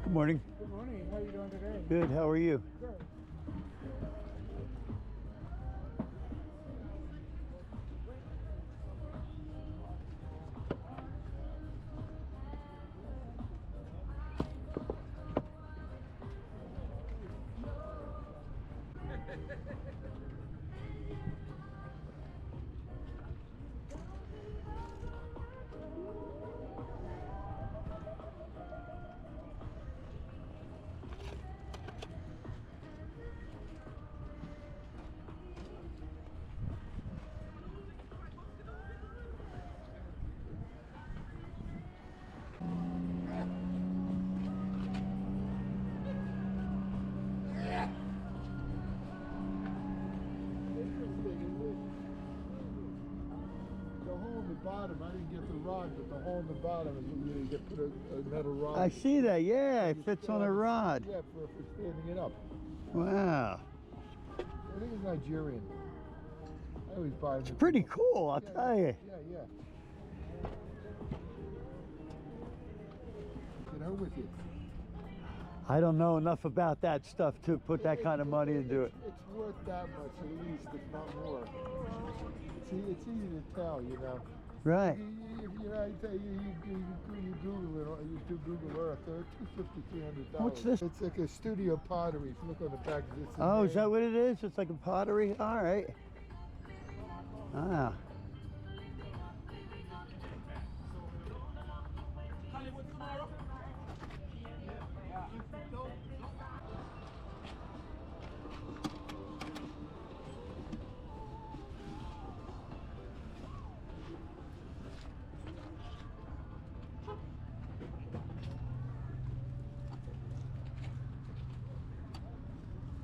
Good morning. Good morning. How are you doing today? Good. How are you? Good. Bottom. I didn't get the rod, but the hole in the bottom is when you get put a metal rod. I see that. Yeah, it fits on a rod. Yeah, for standing it up. Wow. I think it's Nigerian. I always buy it. It's pretty cool, I'll tell you. Yeah. Get home with you. I don't know enough about that stuff to put that kind of money into it. It's worth that much at least, if not more. It's easy to tell, you know. Right. You Google it, you do Google Earth, they're $250, $300. What's this? It's like a studio pottery. If you look on the back, it's Oh, is that what it is? It's like a pottery? All right. Ah.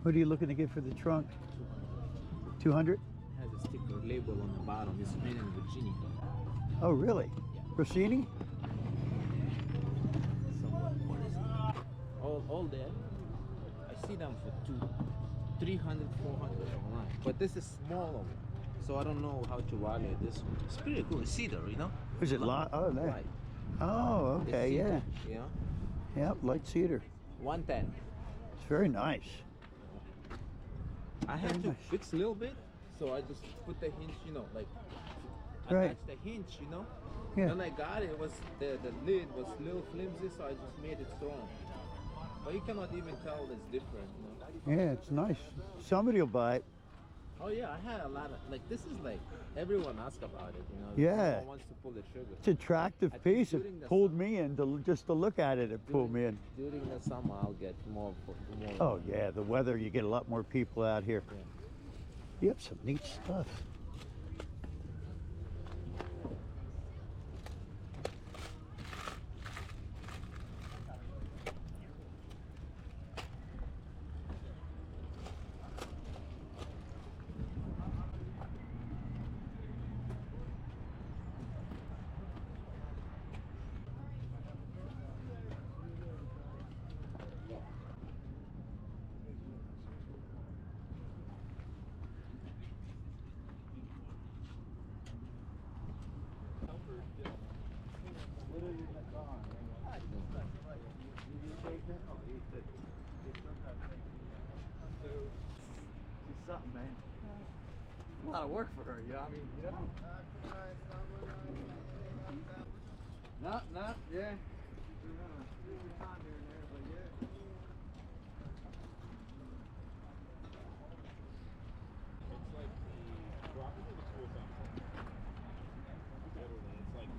What are you looking to get for the trunk? 200? Has a sticker label on the bottom. It's made in Virginia. Oh, really? Yeah. Rossini? So what is it? All there. I see them for 300, 400 online. But this is smaller one, so I don't know how to value this one. It's pretty cool. It's cedar, you know. Is it light? Oh, there. Right. Oh, okay, yeah. Yeah. Yep, light cedar. 110. It's very nice. I had to fix a little bit, so I just put the hinge, you know, like attach the hinge, you know. Yeah. When I got it, the lid was a little flimsy, so I just made it strong. But you cannot even tell it's different, you know. Yeah, it's nice. Somebody will buy it. Oh yeah, I had a lot of, like, this is like, everyone asks about it, you know. Yeah. No one wants to pull the trigger. It's an attractive piece. It pulled me in just to look at it. It pulled me in. During the summer, I'll get more. Oh yeah, the weather, you get a lot more people out here. Yeah. You have some neat stuff. She's something, man. A lot of work for her, I mean, you know. No, yeah. It's like the probably the cool something. It's like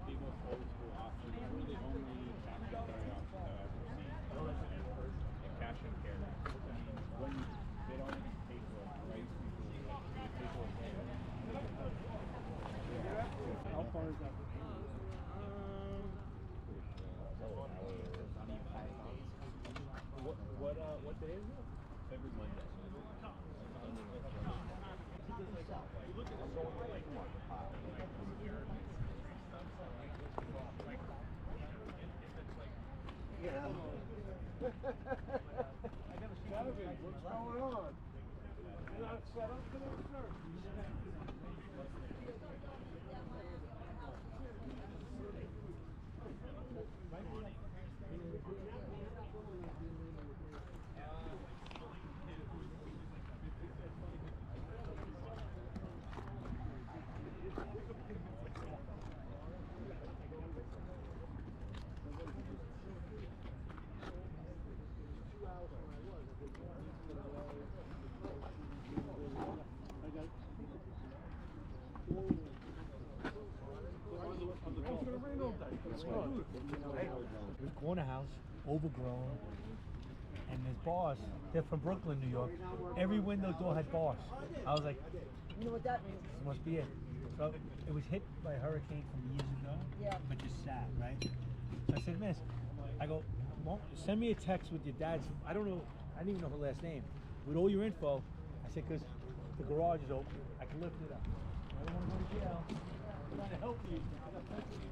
the most old school option. We're the only cash and carry option that I've ever seen. A cash and carry. I mean, when they don't even pay for it, right? People they pay for it. How far is that? What day is it? Every Monday. You look at the solar like Yeah. What's going on? You're not set up for this, sir? corner house, overgrown, and there's bars. They're from Brooklyn, New York. Every window door had bars. I was like, You know what that means? this must be it. So it was hit by a hurricane from years ago, Yeah. but just sat, right? So I said, miss, I go, well, send me a text with your dad's, I don't know, I didn't even know her last name, with all your info. I said, because the garage is open, I can lift it up. I don't want to go to jail. I'm trying to help you. I got plenty of you.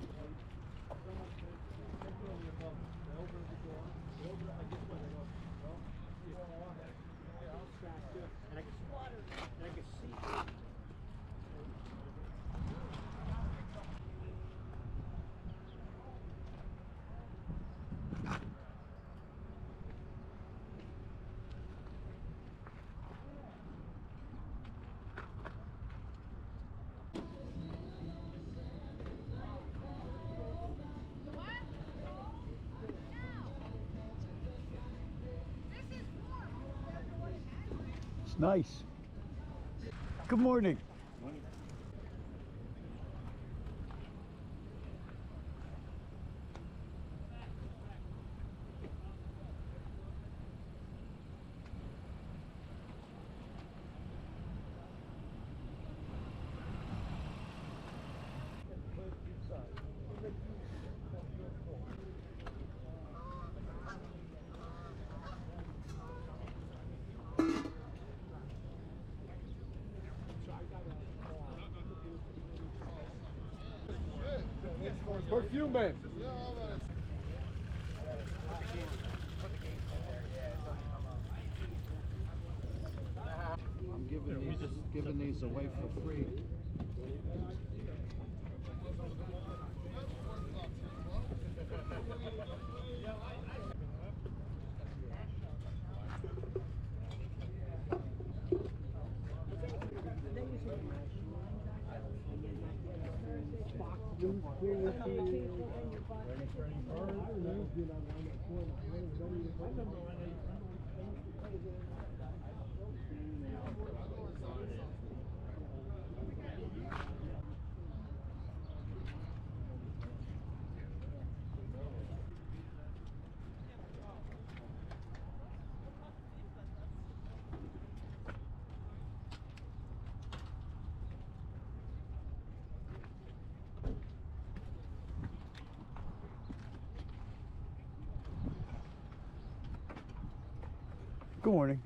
Someone said, "Take it over your phone." They opened the door. They opened it. I just went, I go, well, yeah, I'll scratch it. And I can spot it. And I can see it. It's nice. Good morning. Perfume man. I'm giving these away for free. Good morning.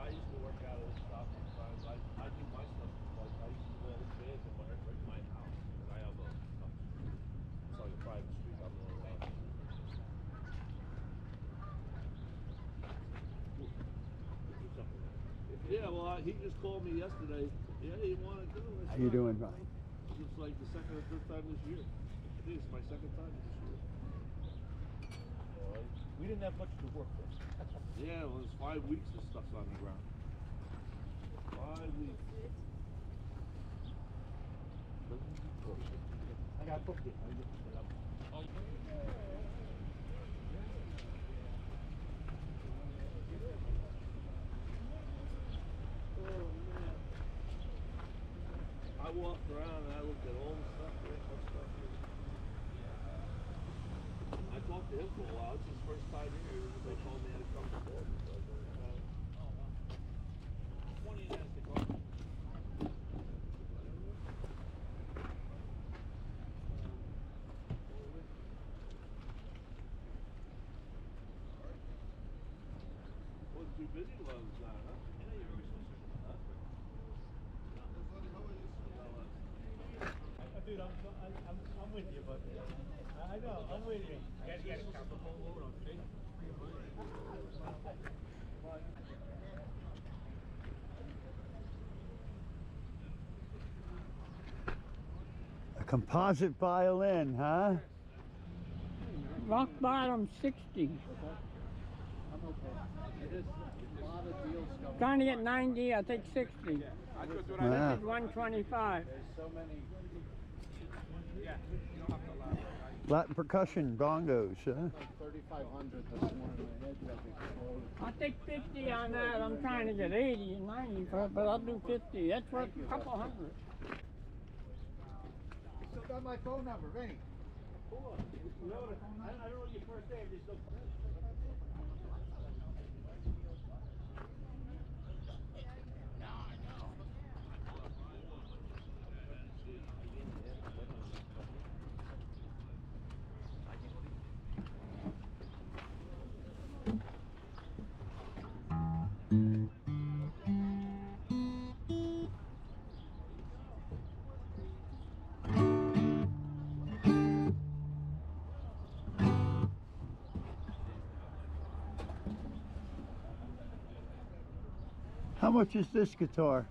I used to work out of this shop sometimes. I do my stuff. Like I used to go all the beds in my house. I have it's like a private street. I'm the only one. Yeah, well, he just called me yesterday. Yeah, he wanted to do it. How you doing, Ryan? It's like the second or third time this year. I think it's my second time this year. We didn't have much to work with. Yeah, well, it's 5 weeks this stuff's on the ground. 5 weeks. I got booked it. I walked around and I looked at all the stuff. What stuff is. I talked to him for a while. It's his first time here. They told me I had to come before. So I was 20 minutes to go. Wasn't too busy while I was down, huh? Dude, I'm with you, but I know, I'm with you. You gotta get a couple of load on face. A composite violin, huh? Rock bottom 60. I'm okay. It is a lot of deals going. Trying to get 90, I think 60. Wow. This is 125. There's so many. Latin percussion bongos, huh? Like 3,500 this morning. My head got exploded. I'll take 50 on that. I'm trying to get 80 and 90 for it, but I'll do 50. That's worth a couple hundred. You still got my phone number, Vinny. I don't know your first name. There's no. How much is this guitar?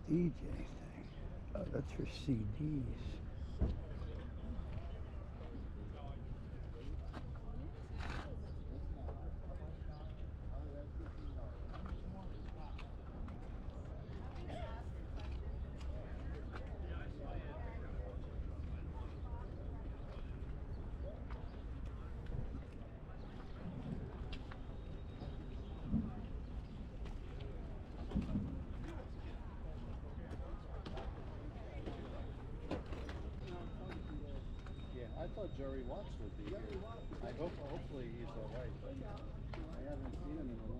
DJ thing. Oh, that's for CDs. Yeah, I thought Jerry Watts would be here. Hopefully he's all right, but I haven't seen him in a